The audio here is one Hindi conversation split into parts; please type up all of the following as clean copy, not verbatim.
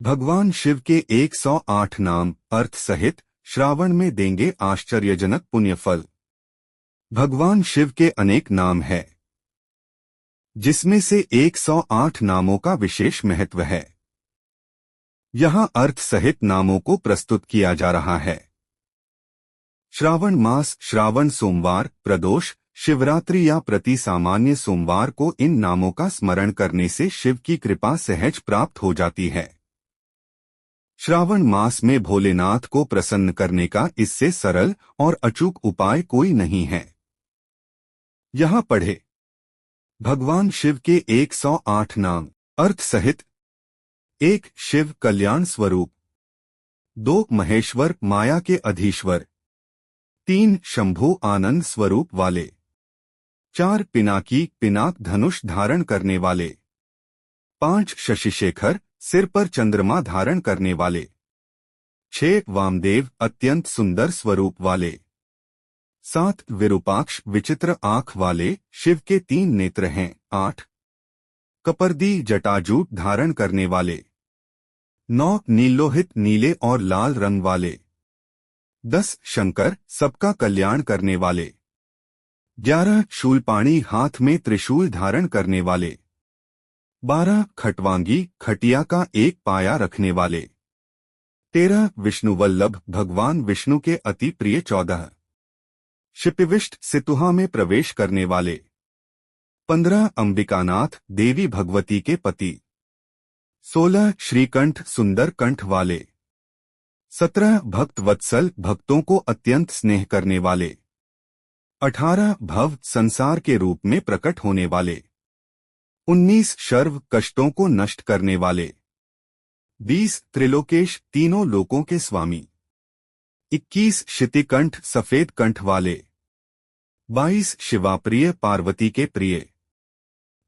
भगवान शिव के 108 नाम अर्थ सहित श्रावण में देंगे आश्चर्यजनक पुण्यफल। भगवान शिव के अनेक नाम है, जिसमें से 108 नामों का विशेष महत्व है। यहाँ अर्थ सहित नामों को प्रस्तुत किया जा रहा है। श्रावण मास, श्रावण सोमवार, प्रदोष, शिवरात्रि या प्रति सामान्य सोमवार को इन नामों का स्मरण करने से शिव की कृपा सहज प्राप्त हो जाती है। श्रावण मास में भोलेनाथ को प्रसन्न करने का इससे सरल और अचूक उपाय कोई नहीं है। यहाँ पढ़े भगवान शिव के 108 नाम अर्थ सहित। 1 शिव कल्याण स्वरूप, 2 महेश्वर माया के अधीश्वर, 3 शंभु आनंद स्वरूप वाले, 4 पिनाकी पिनाक धनुष धारण करने वाले, 5 शशिशेखर सिर पर चंद्रमा धारण करने वाले, 6 वामदेव अत्यंत सुंदर स्वरूप वाले, 7 विरूपाक्ष विचित्र आँख वाले शिव के 3 नेत्र हैं, 8 कपर्दी जटाजूट धारण करने वाले, 9 नीलोहित नीले और लाल रंग वाले, 10 शंकर सबका कल्याण करने वाले, 11 शूलपाणी हाथ में त्रिशूल धारण करने वाले, 12 खटवांगी खटिया का एक पाया रखने वाले, 13 विष्णुवल्लभ भगवान विष्णु के अति प्रिय, 14 शिपिविष्ट सितुहा में प्रवेश करने वाले, 15 अंबिकानाथ देवी भगवती के पति, 16 श्रीकंठ सुंदर कंठ वाले, 17 भक्त वत्सल भक्तों को अत्यंत स्नेह करने वाले, 18 भव संसार के रूप में प्रकट होने वाले, 19 शर्व कष्टों को नष्ट करने वाले, 20 त्रिलोकेश तीनों लोकों के स्वामी, 21 शितिकंठ सफेद कंठ वाले, 22 शिवाप्रिय पार्वती के प्रिय,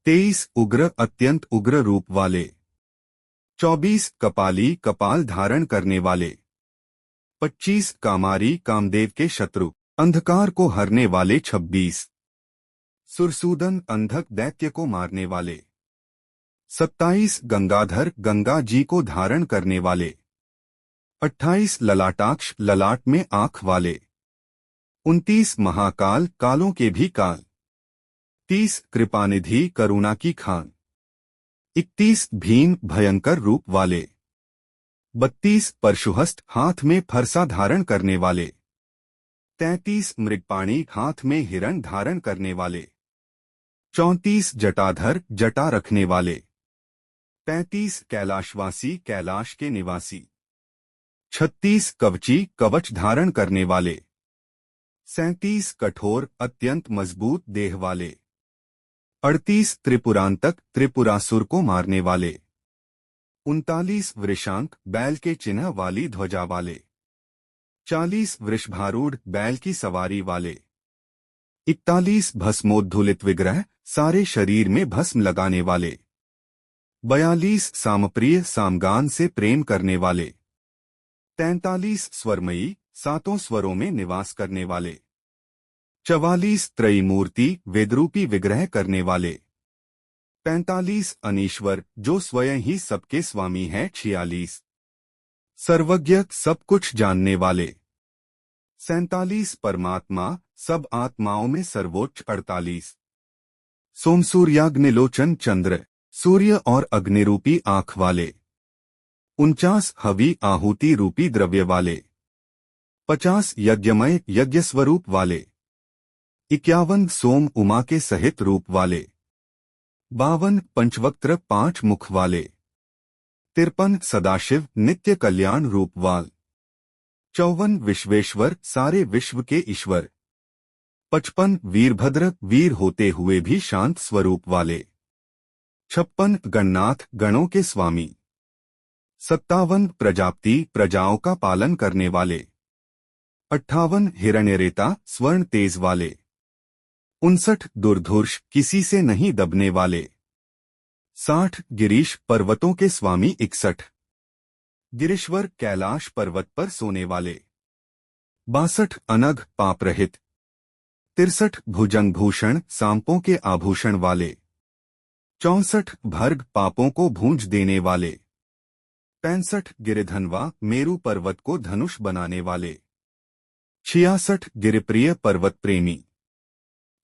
23 उग्र अत्यंत उग्र रूप वाले, 24 कपाली कपाल धारण करने वाले, 25 कामारी कामदेव के शत्रु अंधकार को हरने वाले, 26 सुरसूदन अंधक दैत्य को मारने वाले, 27 गंगाधर गंगा जी को धारण करने वाले, 28 ललाटाक्ष ललाट में आँख वाले, 29 महाकाल कालों के भी काल, 30 कृपानिधि करुणा की खान, 31 भीम भयंकर रूप वाले, 32 परशुहस्त हाथ में फरसा धारण करने वाले, 33 मृगपाणी हाथ में हिरण धारण करने वाले, 34 जटाधर जटा रखने वाले, 35 कैलाशवासी कैलाश के निवासी, 36 कवची कवच धारण करने वाले, 37 कठोर अत्यंत मजबूत देह वाले, 38 त्रिपुरांतक त्रिपुरासुर को मारने वाले, 39 वृषांक बैल के चिन्ह वाली ध्वजा वाले, 40 वृषभारूढ़ बैल की सवारी वाले, 41 भस्मोद्धुलित विग्रह सारे शरीर में भस्म लगाने वाले, 42 सामप्रिय सामगान से प्रेम करने वाले, 43 स्वरमयी सातों स्वरों में निवास करने वाले, 44 त्रयीमूर्ति वेदरूपी विग्रह करने वाले, 45 अनीश्वर जो स्वयं ही सबके स्वामी हैं, 46 सर्वज्ञ सब कुछ जानने वाले, 47 परमात्मा सब आत्माओं में सर्वोच्च, 48 सोमसूर्याग्निलोचन चंद्र सूर्य और अग्निरूपी आँख वाले, 49 हवि आहुति रूपी द्रव्य वाले, 50 यज्ञमय यज्ञ स्वरूप वाले, 51 सोम उमा के सहित रूप वाले, 52 पंचवक्त्र 5 मुख वाले, 53 सदाशिव नित्य कल्याण रूप वाल, 54 विश्वेश्वर सारे विश्व के ईश्वर, 55 वीरभद्र वीर होते हुए भी शांत स्वरूप वाले, 56 गणनाथ गणों के स्वामी, 57 प्रजापति प्रजाओं का पालन करने वाले, 58 हिरण्यरेता स्वर्ण तेज वाले, 59 दुर्धुर्ष किसी से नहीं दबने वाले, 60 गिरीश पर्वतों के स्वामी, 61 गिरीश्वर कैलाश पर्वत पर सोने वाले, 62 अनघ पाप रहित, 63 भुजंग भूषण सांपों के आभूषण वाले, 64 भर्ग पापों को भूंज देने वाले, 65 गिरिधनवा मेरू पर्वत को धनुष बनाने वाले। 66 गिरिप्रिय पर्वत प्रेमी।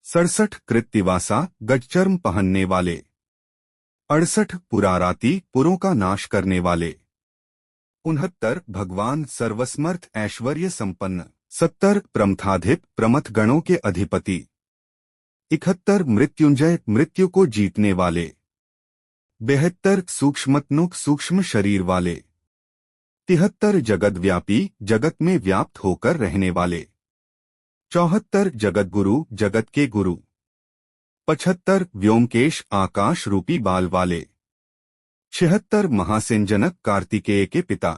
67 कृत्तिवासा गजचर्म पहनने वाले। 68 पुराराती पुरों का नाश करने वाले। 69 भगवान सर्वसमर्थ ऐश्वर्य संपन्न। 70 प्रमथाधिप प्रमथ गणों के अधिपति। 71 मृत्युंजय मृत्यु को जीतने वाले। 72 सूक्ष्मत्नुक सूक्ष्म शरीर वाले। 73 जगतव्यापी जगत में व्याप्त होकर रहने वाले। 74 जगत गुरु जगत के गुरु। 75 व्योमकेश आकाश रूपी बाल वाले। 76 महासेनजनक कार्तिकेय के पिता।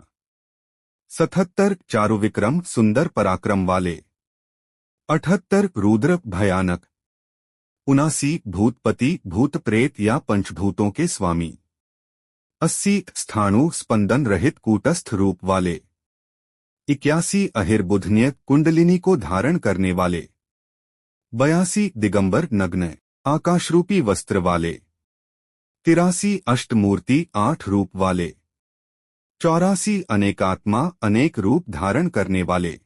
77 चारुविक्रम सुंदर पराक्रम वाले। 78 रुद्र भयानक। 79 भूतपति भूत प्रेत या पंचभूतों के स्वामी। 80 स्थाणु स्पंदन रहित कूटस्थ रूप वाले। 81 अहिर्बुधन्य कुंडलिनी को धारण करने वाले। 82 दिगंबर नग्न आकाशरूपी वस्त्र वाले। 83 अष्टमूर्ति 8 रूप वाले। 84 अनेकात्मा अनेक रूप धारण करने वाले।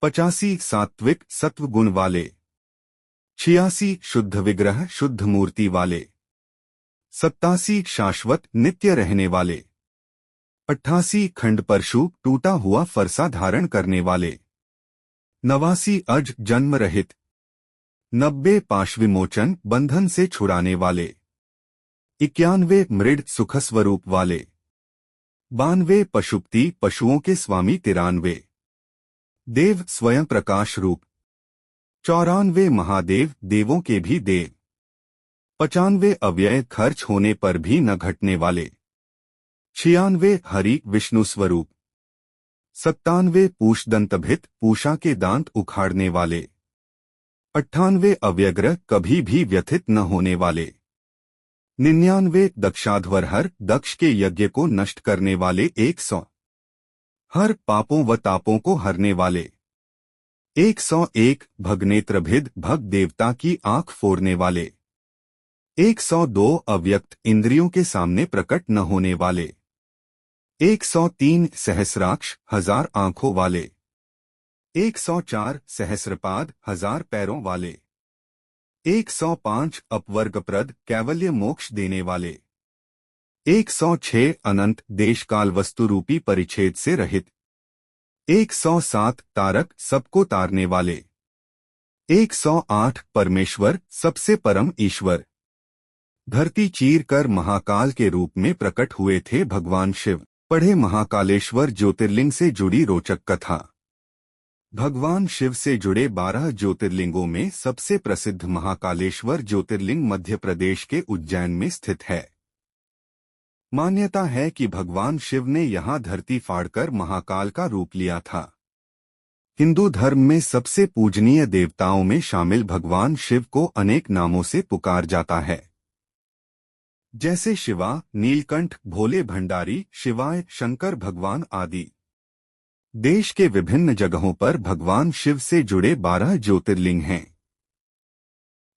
85 सात्विक सत्व गुण वाले। 86 शुद्ध विग्रह शुद्ध मूर्ति वाले। 87 शाश्वत नित्य रहने वाले। 88 खंड परशु टूटा हुआ फरसा धारण करने वाले। 89 अज जन्म रहित। 90 पाशविमोचन बंधन से छुड़ाने वाले। 91 मृड सुख स्वरूप वाले। 92 पशुपति पशुओं के स्वामी। 93 देव स्वयं प्रकाश रूप। 94 महादेव देवों के भी देव। 95 अव्यय खर्च होने पर भी न घटने वाले। 96 हरि विष्णु स्वरूप। 97 पूषदंतभित पूषा के दांत उखाड़ने वाले। 98 अव्यग्र कभी भी व्यथित न होने वाले। 99 दक्षाध्वरहर दक्ष के यज्ञ को नष्ट करने वाले। 100 हर पापों व तापों को हरने वाले। 101 भगनेत्रभिद भग देवता की आंख फोड़ने वाले। 102 अव्यक्त इंद्रियों के सामने प्रकट न होने वाले। 103 सहस्राक्ष 1000 आंखों वाले। 104 सहस्रपाद 1000 पैरों वाले। 105 अपवर्गप्रद कैवल्य मोक्ष देने वाले। 106 अनंत देशकाल वस्तु रूपी परिच्छेद से रहित। 107 तारक सबको तारने वाले। 108 परमेश्वर सबसे परम ईश्वर। धरती चीर कर महाकाल के रूप में प्रकट हुए थे भगवान शिव। पढ़े महाकालेश्वर ज्योतिर्लिंग से जुड़ी रोचक कथा। भगवान शिव से जुड़े 12 ज्योतिर्लिंगों में सबसे प्रसिद्ध महाकालेश्वर ज्योतिर्लिंग मध्य प्रदेश के उज्जैन में स्थित है। मान्यता है कि भगवान शिव ने यहाँ धरती फाड़कर महाकाल का रूप लिया था। हिंदू धर्म में सबसे पूजनीय देवताओं में शामिल भगवान शिव को अनेक नामों से पुकार जाता है, जैसे शिवा, नीलकंठ, भोले भंडारी, शिवाय, शंकर भगवान आदि। देश के विभिन्न जगहों पर भगवान शिव से जुड़े 12 ज्योतिर्लिंग हैं,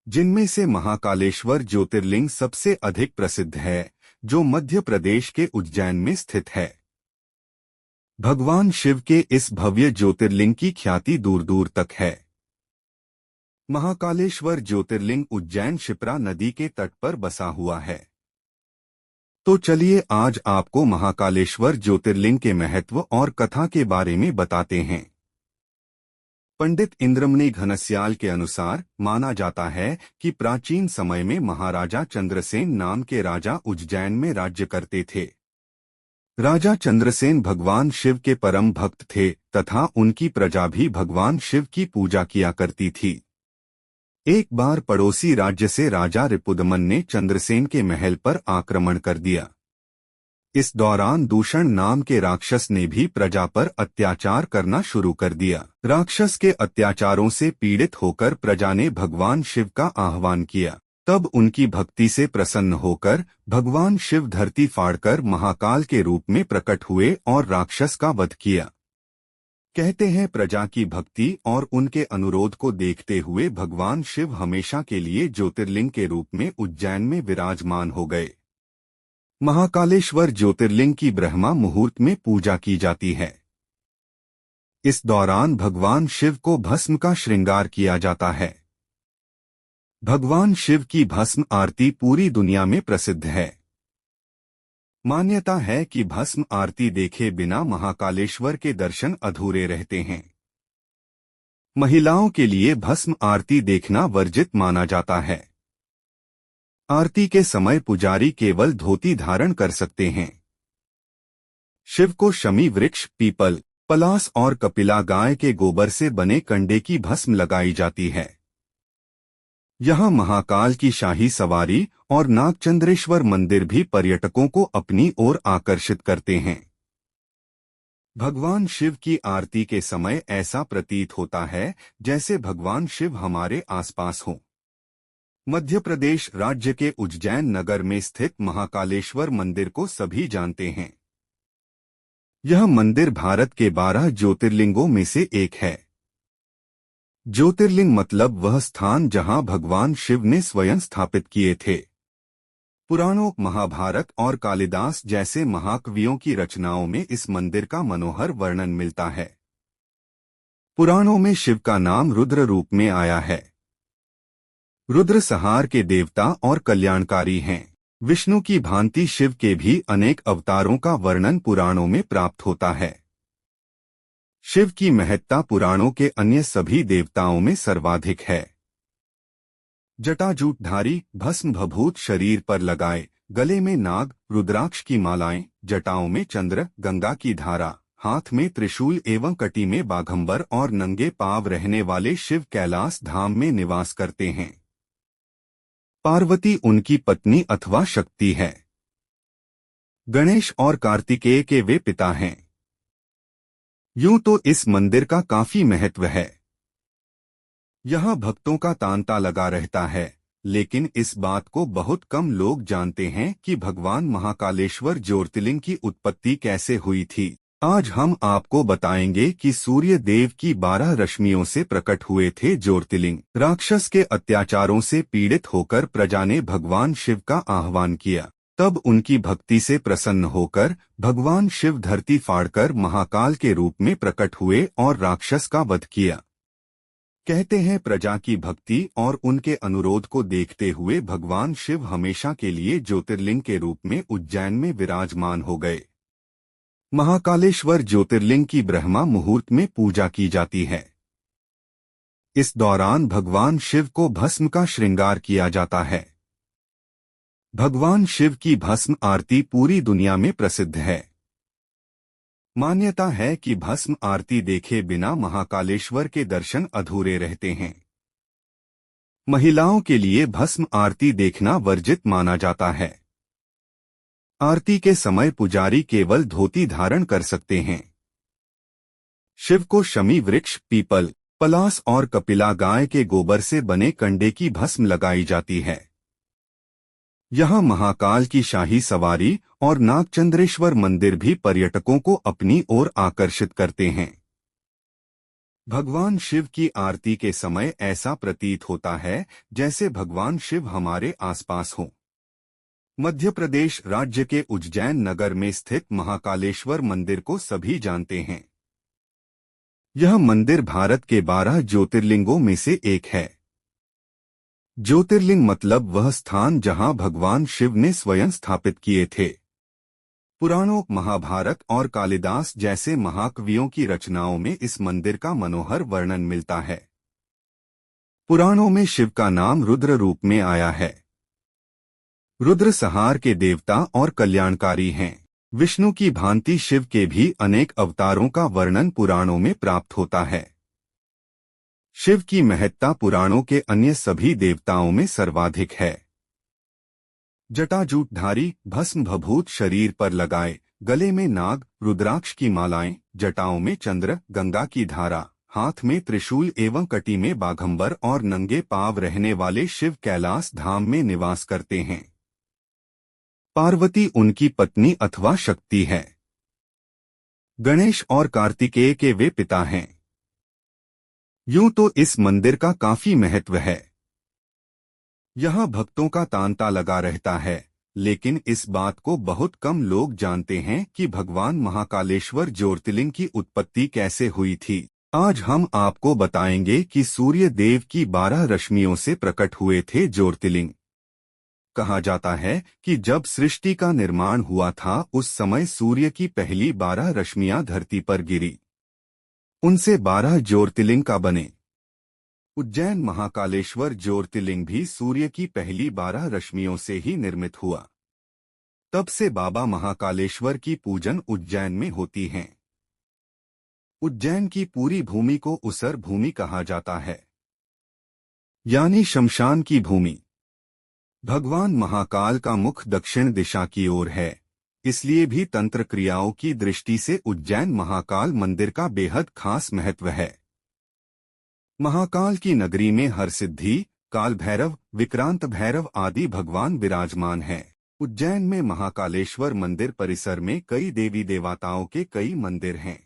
जिनमें से महाकालेश्वर ज्योतिर्लिंग सबसे अधिक प्रसिद्ध है, जो मध्य प्रदेश के उज्जैन में स्थित है। भगवान शिव के इस भव्य ज्योतिर्लिंग की ख्याति दूर दूर तक है। महाकालेश्वर ज्योतिर्लिंग उज्जैन शिप्रा नदी के तट पर बसा हुआ है। तो चलिए आज आपको महाकालेश्वर ज्योतिर्लिंग के महत्व और कथा के बारे में बताते हैं। पंडित इंद्रमणि घनस्याल के अनुसार माना जाता है कि प्राचीन समय में महाराजा चंद्रसेन नाम के राजा उज्जैन में राज्य करते थे। राजा चंद्रसेन भगवान शिव के परम भक्त थे तथा उनकी प्रजा भी भगवान शिव की पूजा किया करती थी। एक बार पड़ोसी राज्य से राजा रिपुदमन ने चंद्रसेन के महल पर आक्रमण कर दिया। इस दौरान दूषण नाम के राक्षस ने भी प्रजा पर अत्याचार करना शुरू कर दिया। राक्षस के अत्याचारों से पीड़ित होकर प्रजा ने भगवान शिव का आह्वान किया। तब उनकी भक्ति से प्रसन्न होकर भगवान शिव धरती फाड़कर महाकाल के रूप में प्रकट हुए और राक्षस का वध किया। कहते हैं प्रजा की भक्ति और उनके अनुरोध को देखते हुए भगवान शिव हमेशा के लिए ज्योतिर्लिंग के रूप में उज्जैन में विराजमान हो गए। महाकालेश्वर ज्योतिर्लिंग की ब्रह्मा मुहूर्त में पूजा की जाती है। इस दौरान भगवान शिव को भस्म का श्रृंगार किया जाता है। भगवान शिव की भस्म आरती पूरी दुनिया में प्रसिद्ध है। मान्यता है कि भस्म आरती देखे बिना महाकालेश्वर के दर्शन अधूरे रहते हैं। महिलाओं के लिए भस्म आरती देखना वर्जित माना जाता है। आरती के समय पुजारी केवल धोती धारण कर सकते हैं। शिव को शमी वृक्ष, पीपल, पलास और कपिला गाय के गोबर से बने कंडे की भस्म लगाई जाती है। यहाँ महाकाल की शाही सवारी और नागचंद्रेश्वर मंदिर भी पर्यटकों को अपनी ओर आकर्षित करते हैं। भगवान शिव की आरती के समय ऐसा प्रतीत होता है जैसे भगवान शिव हमारे आसपास हों। मध्य प्रदेश राज्य के उज्जैन नगर में स्थित महाकालेश्वर मंदिर को सभी जानते हैं। यह मंदिर भारत के 12 ज्योतिर्लिंगों में से एक है। ज्योतिर्लिंग मतलब वह स्थान जहां भगवान शिव ने स्वयं स्थापित किए थे। पुराणों, महाभारत और कालिदास जैसे महाकवियों की रचनाओं में इस मंदिर का मनोहर वर्णन मिलता है। पुराणों में शिव का नाम रुद्र रूप में आया है। रुद्र संहार के देवता और कल्याणकारी हैं। विष्णु की भांति शिव के भी अनेक अवतारों का वर्णन पुराणों में प्राप्त होता है। शिव की महत्ता पुराणों के अन्य सभी देवताओं में सर्वाधिक है। जटाजूटधारी, भस्म भभूत शरीर पर लगाए, गले में नाग, रुद्राक्ष की मालाएं, जटाओं में चंद्र, गंगा की धारा, हाथ में त्रिशूल एवं कटी में बाघंबर और नंगे पांव रहने वाले शिव कैलाश धाम में निवास करते हैं। पार्वती उनकी पत्नी अथवा शक्ति है। गणेश और कार्तिकेय के वे पिता हैं। यूं तो इस मंदिर का काफी महत्व है। यहाँ भक्तों का तांता लगा रहता है, लेकिन इस बात को बहुत कम लोग जानते हैं कि भगवान महाकालेश्वर ज्योतिर्लिंग की उत्पत्ति कैसे हुई थी। आज हम आपको बताएंगे कि सूर्य देव की 12 रश्मियों से प्रकट हुए थे ज्योतिर्लिंग। राक्षस के अत्याचारों से पीड़ित होकर प्रजा ने भगवान शिव का आह्वान किया। तब उनकी भक्ति से प्रसन्न होकर भगवान शिव धरती फाड़कर महाकाल के रूप में प्रकट हुए और राक्षस का वध किया। कहते हैं प्रजा की भक्ति और उनके अनुरोध को देखते हुए भगवान शिव हमेशा के लिए ज्योतिर्लिंग के रूप में उज्जैन में विराजमान हो गए। महाकालेश्वर ज्योतिर्लिंग की ब्रह्मा मुहूर्त में पूजा की जाती है। इस दौरान भगवान शिव को भस्म का श्रृंगार किया जाता है। भगवान शिव की भस्म आरती पूरी दुनिया में प्रसिद्ध है। मान्यता है कि भस्म आरती देखे बिना महाकालेश्वर के दर्शन अधूरे रहते हैं। महिलाओं के लिए भस्म आरती देखना वर्जित माना जाता है। आरती के समय पुजारी केवल धोती धारण कर सकते हैं। शिव को शमी वृक्ष, पीपल, पलास और कपिला गाय के गोबर से बने कंडे की भस्म लगाई जाती है। यहाँ महाकाल की शाही सवारी और नागचंद्रेश्वर मंदिर भी पर्यटकों को अपनी ओर आकर्षित करते हैं। भगवान शिव की आरती के समय ऐसा प्रतीत होता है जैसे भगवान शिव हमारे आसपास हों। मध्य प्रदेश राज्य के उज्जैन नगर में स्थित महाकालेश्वर मंदिर को सभी जानते हैं। यह मंदिर भारत के 12 ज्योतिर्लिंगों में से एक है। ज्योतिर्लिंग मतलब वह स्थान जहां भगवान शिव ने स्वयं स्थापित किए थे। पुराणों, महाभारत और कालिदास जैसे महाकवियों की रचनाओं में इस मंदिर का मनोहर वर्णन मिलता है। पुराणों में शिव का नाम रुद्र रूप में आया है। रुद्र संहार के देवता और कल्याणकारी हैं। विष्णु की भांति शिव के भी अनेक अवतारों का वर्णन पुराणों में प्राप्त होता है। शिव की महत्ता पुराणों के अन्य सभी देवताओं में सर्वाधिक है। जटाजूटधारी, भस्म भभूत शरीर पर लगाए, गले में नाग, रुद्राक्ष की मालाएं, जटाओं में चंद्र, गंगा की धारा, हाथ में त्रिशूल एवं कटी में बाघंबर और नंगे पांव रहने वाले शिव कैलाश धाम में निवास करते हैं। पार्वती उनकी पत्नी अथवा शक्ति है। गणेश और कार्तिकेय के वे पिता हैं। यूं तो इस मंदिर का काफी महत्व है। यहाँ भक्तों का तांता लगा रहता है, लेकिन इस बात को बहुत कम लोग जानते हैं कि भगवान महाकालेश्वर ज्योतिर्लिंग की उत्पत्ति कैसे हुई थी। आज हम आपको बताएंगे कि सूर्य देव की 12 रश्मियों से प्रकट हुए थे ज्योतिर्लिंग। कहा जाता है कि जब सृष्टि का निर्माण हुआ था उस समय सूर्य की पहली 12 रश्मियां धरती पर गिरी। उनसे 12 ज्योतिर्लिंग का बने। उज्जैन महाकालेश्वर ज्योतिर्लिंग भी सूर्य की पहली 12 रश्मियों से ही निर्मित हुआ। तब से बाबा महाकालेश्वर की पूजन उज्जैन में होती है। उज्जैन की पूरी भूमि को उसर भूमि कहा जाता है, यानी शमशान की भूमि। भगवान महाकाल का मुख दक्षिण दिशा की ओर है, इसलिए भी तंत्र क्रियाओं की दृष्टि से उज्जैन महाकाल मंदिर का बेहद खास महत्व है। महाकाल की नगरी में हरसिद्धि, काल भैरव, विक्रांत भैरव आदि भगवान विराजमान हैं। उज्जैन में महाकालेश्वर मंदिर परिसर में कई देवी देवताओं के कई मंदिर हैं।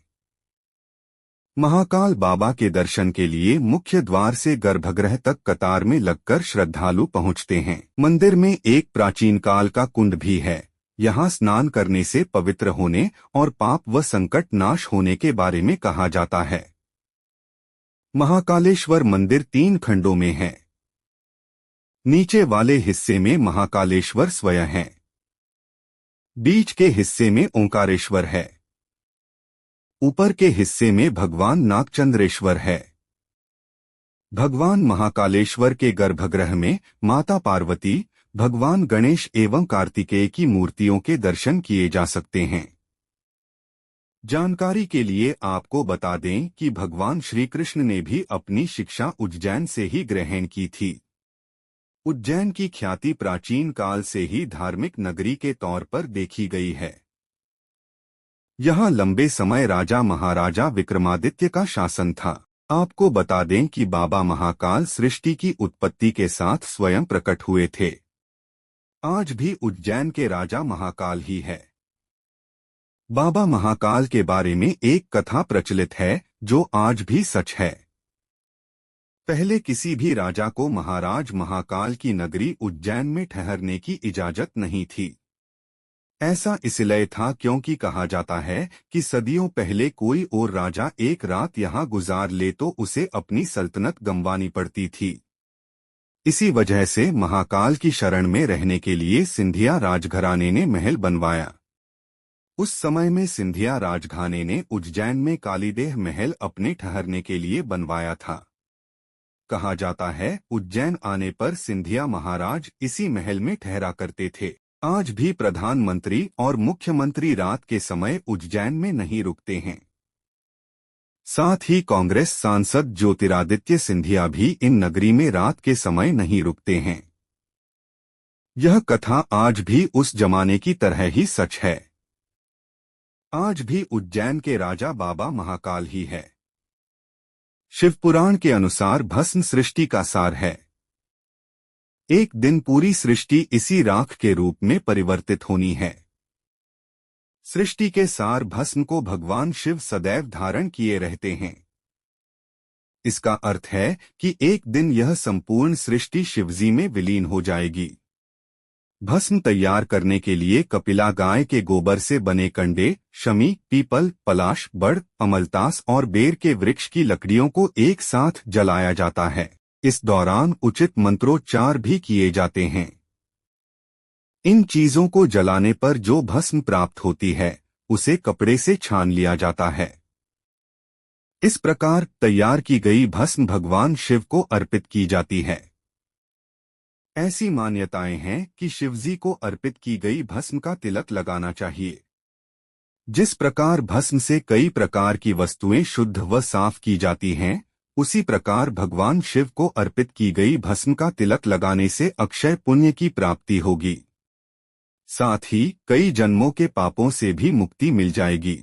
महाकाल बाबा के दर्शन के लिए मुख्य द्वार से गर्भगृह तक कतार में लगकर श्रद्धालु पहुंचते हैं। मंदिर में एक प्राचीन काल का कुंड भी है। यहाँ स्नान करने से पवित्र होने और पाप व संकट नाश होने के बारे में कहा जाता है। महाकालेश्वर मंदिर 3 खंडों में है। नीचे वाले हिस्से में महाकालेश्वर स्वयं है। बीच के हिस्से में ओंकारेश्वर है। ऊपर के हिस्से में भगवान नागचंद्रेश्वर है। भगवान महाकालेश्वर के गर्भगृह में माता पार्वती, भगवान गणेश एवं कार्तिकेय की मूर्तियों के दर्शन किए जा सकते हैं। जानकारी के लिए आपको बता दें कि भगवान श्री कृष्ण ने भी अपनी शिक्षा उज्जैन से ही ग्रहण की थी। उज्जैन की ख्याति प्राचीन काल से ही धार्मिक नगरी के तौर पर देखी गई है। यहाँ लंबे समय राजा महाराजा विक्रमादित्य का शासन था। आपको बता दें कि बाबा महाकाल सृष्टि की उत्पत्ति के साथ स्वयं प्रकट हुए थे। आज भी उज्जैन के राजा महाकाल ही है। बाबा महाकाल के बारे में एक कथा प्रचलित है जो आज भी सच है। पहले किसी भी राजा को महाराज महाकाल की नगरी उज्जैन में ठहरने की इजाजत नहीं थी। ऐसा इसलिए था क्योंकि कहा जाता है कि सदियों पहले कोई और राजा एक रात यहाँ गुजार ले तो उसे अपनी सल्तनत गंवानी पड़ती थी। इसी वजह से महाकाल की शरण में रहने के लिए सिंधिया राजघराने ने महल बनवाया। उस समय में सिंधिया राजघराने ने उज्जैन में कालीदेह महल अपने ठहरने के लिए बनवाया था। कहा जाता है उज्जैन आने पर सिंधिया महाराज इसी महल में ठहरा करते थे। आज भी प्रधानमंत्री और मुख्यमंत्री रात के समय उज्जैन में नहीं रुकते हैं। साथ ही कांग्रेस सांसद ज्योतिरादित्य सिंधिया भी इन नगरी में रात के समय नहीं रुकते हैं। यह कथा आज भी उस जमाने की तरह ही सच है। आज भी उज्जैन के राजा बाबा महाकाल ही है। शिवपुराण के अनुसार भस्म सृष्टि का सार है। एक दिन पूरी सृष्टि इसी राख के रूप में परिवर्तित होनी है। सृष्टि के सार भस्म को भगवान शिव सदैव धारण किए रहते हैं। इसका अर्थ है कि एक दिन यह संपूर्ण सृष्टि शिवजी में विलीन हो जाएगी। भस्म तैयार करने के लिए कपिला गाय के गोबर से बने कंडे, शमी, पीपल, पलाश, बड़, अमलतास और बेर के वृक्ष की लकड़ियों को एक साथ जलाया जाता है। इस दौरान उचित मंत्रोच्चार भी किए जाते हैं। इन चीजों को जलाने पर जो भस्म प्राप्त होती है उसे कपड़े से छान लिया जाता है। इस प्रकार तैयार की गई भस्म भगवान शिव को अर्पित की जाती है। ऐसी मान्यताएं हैं कि शिवजी को अर्पित की गई भस्म का तिलक लगाना चाहिए। जिस प्रकार भस्म से कई प्रकार की वस्तुएं शुद्ध व साफ की जाती हैं, उसी प्रकार भगवान शिव को अर्पित की गई भस्म का तिलक लगाने से अक्षय पुण्य की प्राप्ति होगी। साथ ही कई जन्मों के पापों से भी मुक्ति मिल जाएगी।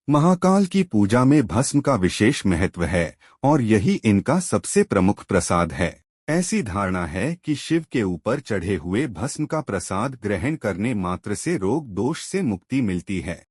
महाकाल की पूजा में भस्म का विशेष महत्व है और यही इनका सबसे प्रमुख प्रसाद है। ऐसी धारणा है कि शिव के ऊपर चढ़े हुए भस्म का प्रसाद ग्रहण करने मात्र से रोग दोष से मुक्ति मिलती है।